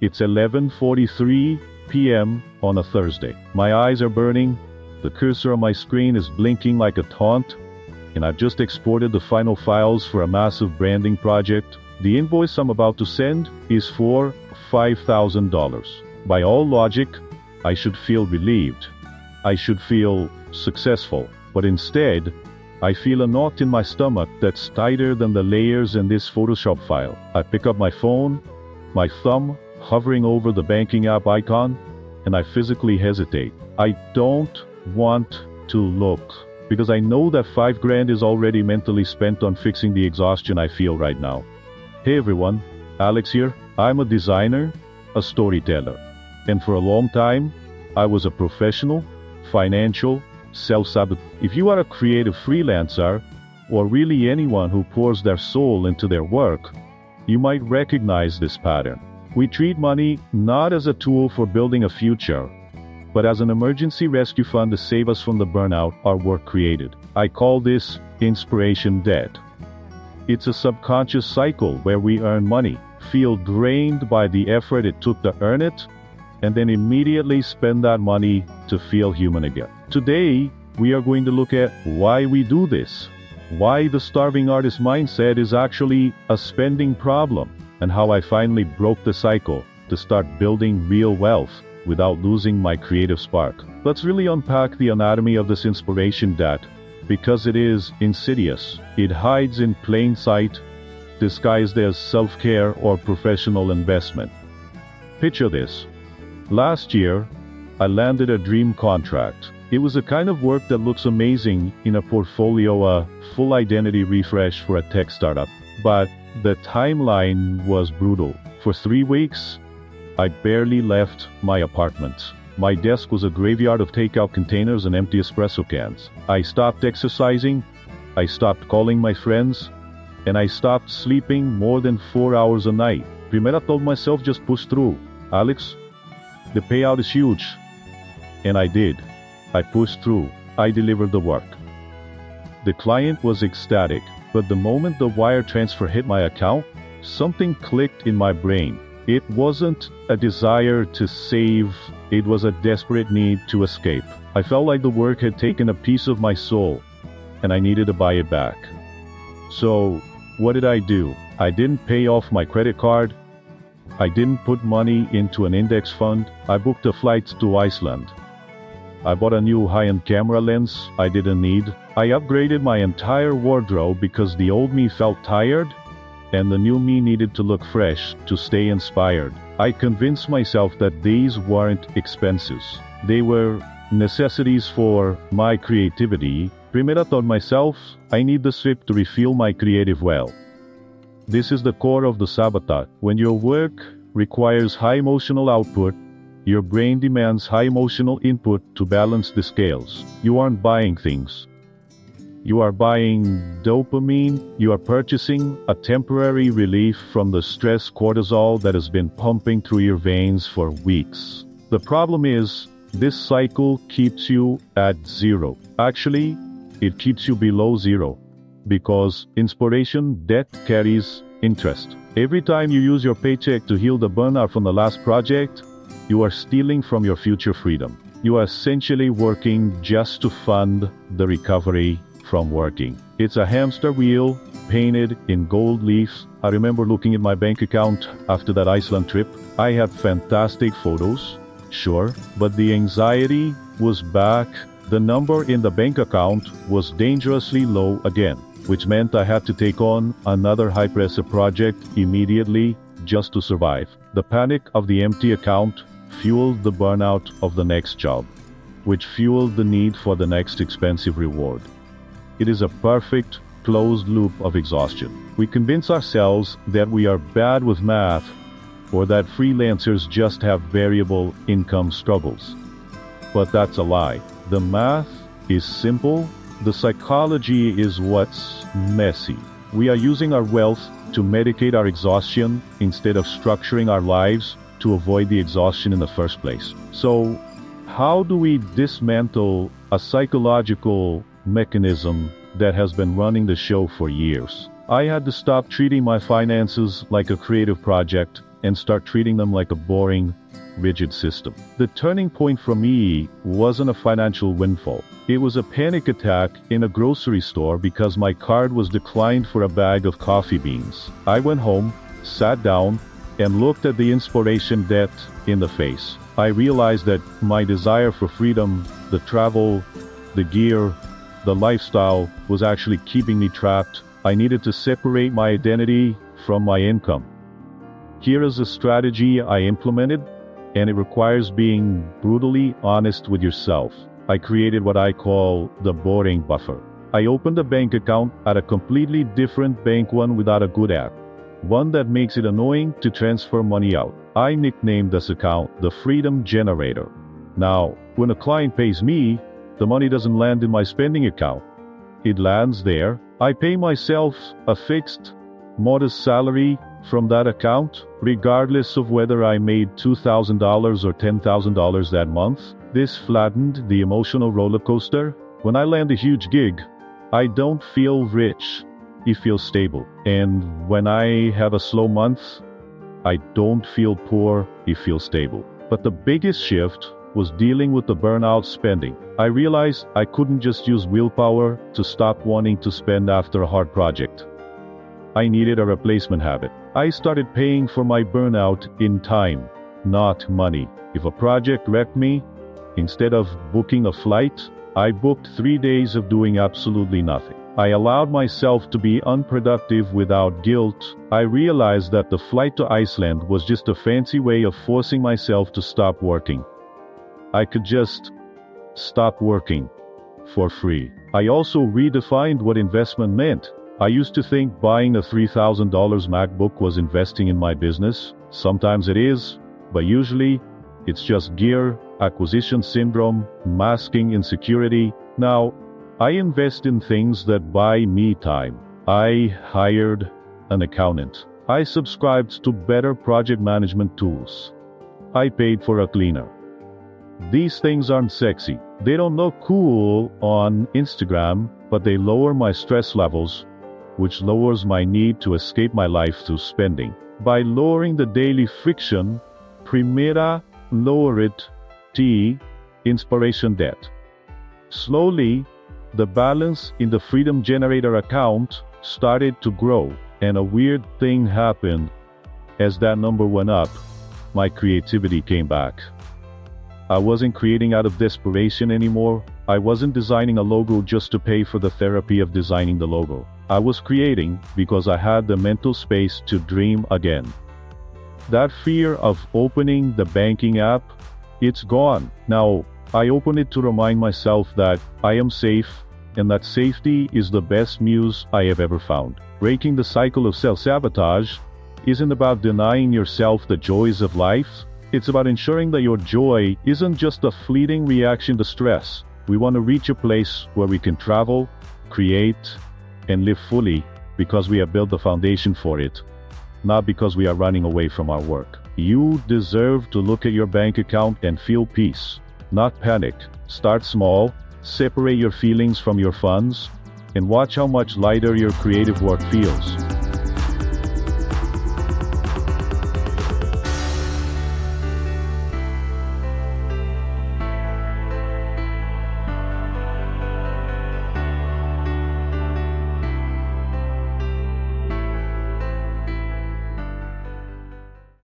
It's 11:43 p.m. on a Thursday. My eyes are burning, the cursor on my screen is blinking like a taunt, and I've just exported the final files for a massive branding project. The invoice I'm about to send is for $5,000. By all logic, I should feel relieved. I should feel successful. But instead, I feel a knot in my stomach that's tighter than the layers in this Photoshop file. I pick up my phone, my thumb hovering over the banking app icon, and I physically hesitate. I don't want to look, because I know that $5,000 is already mentally spent on fixing the exhaustion I feel right now. Hey everyone, Alex here. I'm a designer, a storyteller, and for a long time, I was a professional, financial, self-sabotage. If you are a creative freelancer, or really anyone who pours their soul into their work, you might recognize this pattern. We treat money not as a tool for building a future, but as an emergency rescue fund to save us from the burnout our work created. I call this inspiration debt. It's a subconscious cycle where we earn money, feel drained by the effort it took to earn it, and then immediately spend that money to feel human again. Today, we are going to look at why we do this, why the starving artist mindset is actually a spending problem, and how I finally broke the cycle to start building real wealth without losing my creative spark. Let's really unpack the anatomy of this inspiration debt, because it is insidious. It hides in plain sight, disguised as self-care or professional investment. Picture this. Last year, I landed a dream contract. It was the kind of work that looks amazing in a portfolio, a full identity refresh for a tech startup. But the timeline was brutal. For 3 weeks, I barely left my apartment. My desk was a graveyard of takeout containers and empty espresso cans. I stopped exercising, I stopped calling my friends, and I stopped sleeping more than 4 hours a night. Primero I told myself, just push through. Alex, the payout is huge. And I did. I pushed through. I delivered the work. The client was ecstatic, but the moment the wire transfer hit my account, something clicked in my brain. It wasn't a desire to save, it was a desperate need to escape. I felt like the work had taken a piece of my soul, and I needed to buy it back. So, what did I do? I didn't pay off my credit card. I didn't put money into an index fund. I booked a flight to Iceland. I bought a new high-end camera lens I didn't need. I upgraded my entire wardrobe because the old me felt tired, and the new me needed to look fresh to stay inspired. I convinced myself that these weren't expenses. They were necessities for my creativity. Primero I told myself, I need the sip to refuel my creative well. This is the core of the sabotage. When your work requires high emotional output, your brain demands high emotional input to balance the scales. You aren't buying things. You are buying dopamine. You are purchasing a temporary relief from the stress cortisol that has been pumping through your veins for weeks. The problem is, this cycle keeps you at zero. Actually, it keeps you below zero, because inspiration debt carries interest. Every time you use your paycheck to heal the burnout from the last project, you are stealing from your future freedom. You are essentially working just to fund the recovery from working. It's a hamster wheel painted in gold leaves. I remember looking at my bank account after that Iceland trip. I had fantastic photos, sure, but the anxiety was back. The number in the bank account was dangerously low again, which meant I had to take on another high-pressure project immediately just to survive. The panic of the empty account fueled the burnout of the next job, which fueled the need for the next expensive reward. It is a perfect closed loop of exhaustion. We convince ourselves that we are bad with math, or that freelancers just have variable income struggles. But that's a lie. The math is simple. The psychology is what's messy. We are using our wealth to medicate our exhaustion instead of structuring our lives to avoid the exhaustion in the first place. So, how do we dismantle a psychological mechanism that has been running the show for years? I had to stop treating my finances like a creative project and start treating them like a boring, rigid system. The turning point for me wasn't a financial windfall. It was a panic attack in a grocery store because my card was declined for a bag of coffee beans. I went home, sat down, and looked at the inspiration debt in the face. I realized that my desire for freedom, the travel, the gear, the lifestyle was actually keeping me trapped. I needed to separate my identity from my income. Here is a strategy I implemented, and it requires being brutally honest with yourself. I created what I call the boring buffer. I opened a bank account at a completely different bank, one without a good app, one that makes it annoying to transfer money out. I nicknamed this account the Freedom Generator. Now, when a client pays me, the money doesn't land in my spending account. It lands there. I pay myself a fixed, modest salary from that account, regardless of whether I made $2,000 or $10,000 that month. This flattened the emotional roller coaster. When I land a huge gig, I don't feel rich. It feels stable. And when I have a slow month, I don't feel poor. It feels stable. But the biggest shift was dealing with the burnout spending. I realized I couldn't just use willpower to stop wanting to spend after a hard project. I needed a replacement habit. I started paying for my burnout in time, not money. If a project wrecked me, instead of booking a flight, I booked 3 days of doing absolutely nothing. I allowed myself to be unproductive without guilt. I realized that the flight to Iceland was just a fancy way of forcing myself to stop working. I could just stop working for free. I also redefined what investment meant. I used to think buying a $3,000 MacBook was investing in my business. Sometimes it is, but usually it's just gear, acquisition syndrome, masking insecurity. Now, I invest in things that buy me time. I hired an accountant. I subscribed to better project management tools. I paid for a cleaner. These things aren't sexy. They don't look cool on Instagram, but they lower my stress levels, which lowers my need to escape my life through spending. By lowering the daily friction, primera lower it, T, inspiration debt. Slowly, the balance in the Freedom Generator account started to grow, and a weird thing happened. As that number went up, my creativity came back. I wasn't creating out of desperation anymore. I wasn't designing a logo just to pay for the therapy of designing the logo. I was creating because I had the mental space to dream again. That fear of opening the banking app, it's gone. Now, I open it to remind myself that I am safe, and that safety is the best muse I have ever found. Breaking the cycle of self-sabotage isn't about denying yourself the joys of life. It's about ensuring that your joy isn't just a fleeting reaction to stress. We want to reach a place where we can travel, create, and live fully because we have built the foundation for it, not because we are running away from our work. You deserve to look at your bank account and feel peace, not panic. Start small, separate your feelings from your funds, and watch how much lighter your creative work feels.